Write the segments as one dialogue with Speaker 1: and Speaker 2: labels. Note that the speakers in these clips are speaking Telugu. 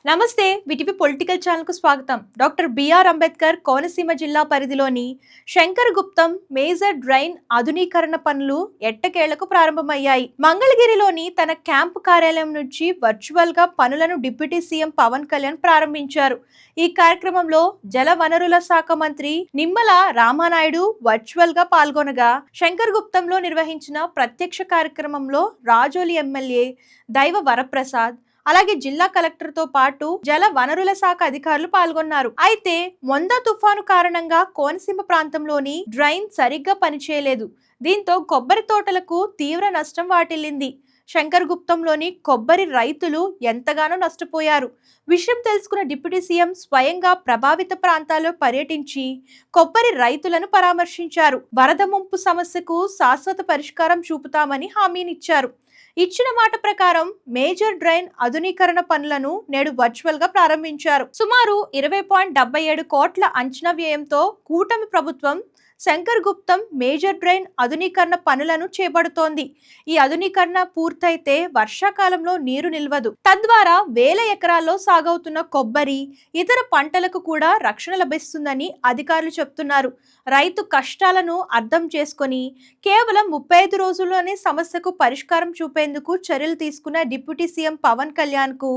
Speaker 1: నమస్తే విటివి పొలిటికల్ ఛానల్ కు స్వాగతం. డాక్టర్ బిఆర్ అంబేద్కర్ కోనసీమ జిల్లా పరిధిలోని శంకరగుప్తం మేజర్ డ్రైన్ ఆధునీకరణ పనులు ఎట్టకేలకు ప్రారంభమయ్యాయి. మంగళగిరిలోని తన క్యాంపు కార్యాలయం నుంచి వర్చువల్ గా పనులను డిప్యూటీ సీఎం పవన్ కళ్యాణ్ ప్రారంభించారు. ఈ కార్యక్రమంలో జల వనరుల శాఖ మంత్రి నిమ్మల రామానాయుడు వర్చువల్ గా పాల్గొనగా, శంకరగుప్తంలో నిర్వహించిన ప్రత్యక్ష కార్యక్రమంలో రాజోలి ఎమ్మెల్యే దైవ వరప్రసాద్, అలాగే జిల్లా కలెక్టర్ తో పాటు జల వనరుల శాఖ అధికారులు పాల్గొన్నారు. అయితే మొందా తుఫాను కారణంగా కోనసీమ ప్రాంతంలోని డ్రైన్ సరిగ్గా పనిచేయలేదు. దీంతో కొబ్బరి తోటలకు తీవ్ర నష్టం వాటిల్లింది. శంకరగుప్తంలోని కొబ్బరి రైతులు ఎంతగానో నష్టపోయారు. విషయం తెలుసుకున్న డిప్యూటీ సీఎం స్వయంగా ప్రభావిత ప్రాంతాల్లో పర్యటించి కొబ్బరి రైతులను పరామర్శించారు. వరద ముంపు సమస్యకు శాశ్వత పరిష్కారం చూపుతామని హామీనిచ్చారు. ఇచ్చిన మాట ప్రకారం మేజర్ డ్రైన్ ఆధునీకరణ పనులను నేడు వర్చువల్ గా ప్రారంభించారు. సుమారు 20.77 కోట్ల అంచనా వ్యయంతో కూటమి ప్రభుత్వం శంకరగుప్తం మేజర్ డ్రైన్ ఆధునీకరణ పనులను చేపడుతోంది. ఈ ఆధునీకరణ పూర్తయితే వర్షాకాలంలో నీరు నిల్వదు. తద్వారా వేల ఎకరాల్లో సాగవుతున్న కొబ్బరి, ఇతర పంటలకు కూడా రక్షణ లభిస్తుందని అధికారులు చెప్తున్నారు. రైతు కష్టాలను అర్థం చేసుకొని కేవలం 35 రోజుల్లోనే సమస్యకు పరిష్కారం చూపేందుకు చర్యలు తీసుకున్న డిప్యూటీ సీఎం పవన్ కళ్యాణ్ కు,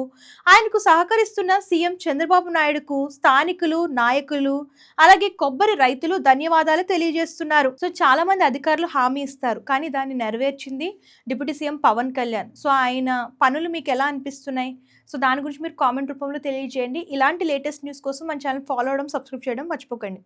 Speaker 1: ఆయనకు సహకరిస్తున్న సీఎం చంద్రబాబు నాయుడుకు స్థానికులు, నాయకులు, అలాగే కొబ్బరి రైతులు ధన్యవాదాలు తెలియజేస్తున్నారు. సో చాలా మంది అధికారులు హామీ ఇస్తారు, కానీ దాన్ని నెరవేర్చింది deputy CM Pawan Kalyan. So ఆయన పనులు మీకు ఎలా అనిపిస్తున్నాయి? సో దాని గురించి మీరు కామెంట్ రూపంలో తెలియజేయండి. ఇలాంటి లేటెస్ట్ న్యూస్ కోసం మన ఛానల్ ఫాలో అవడం, సబ్స్క్రైబ్ చేయడం మర్చిపోకండి.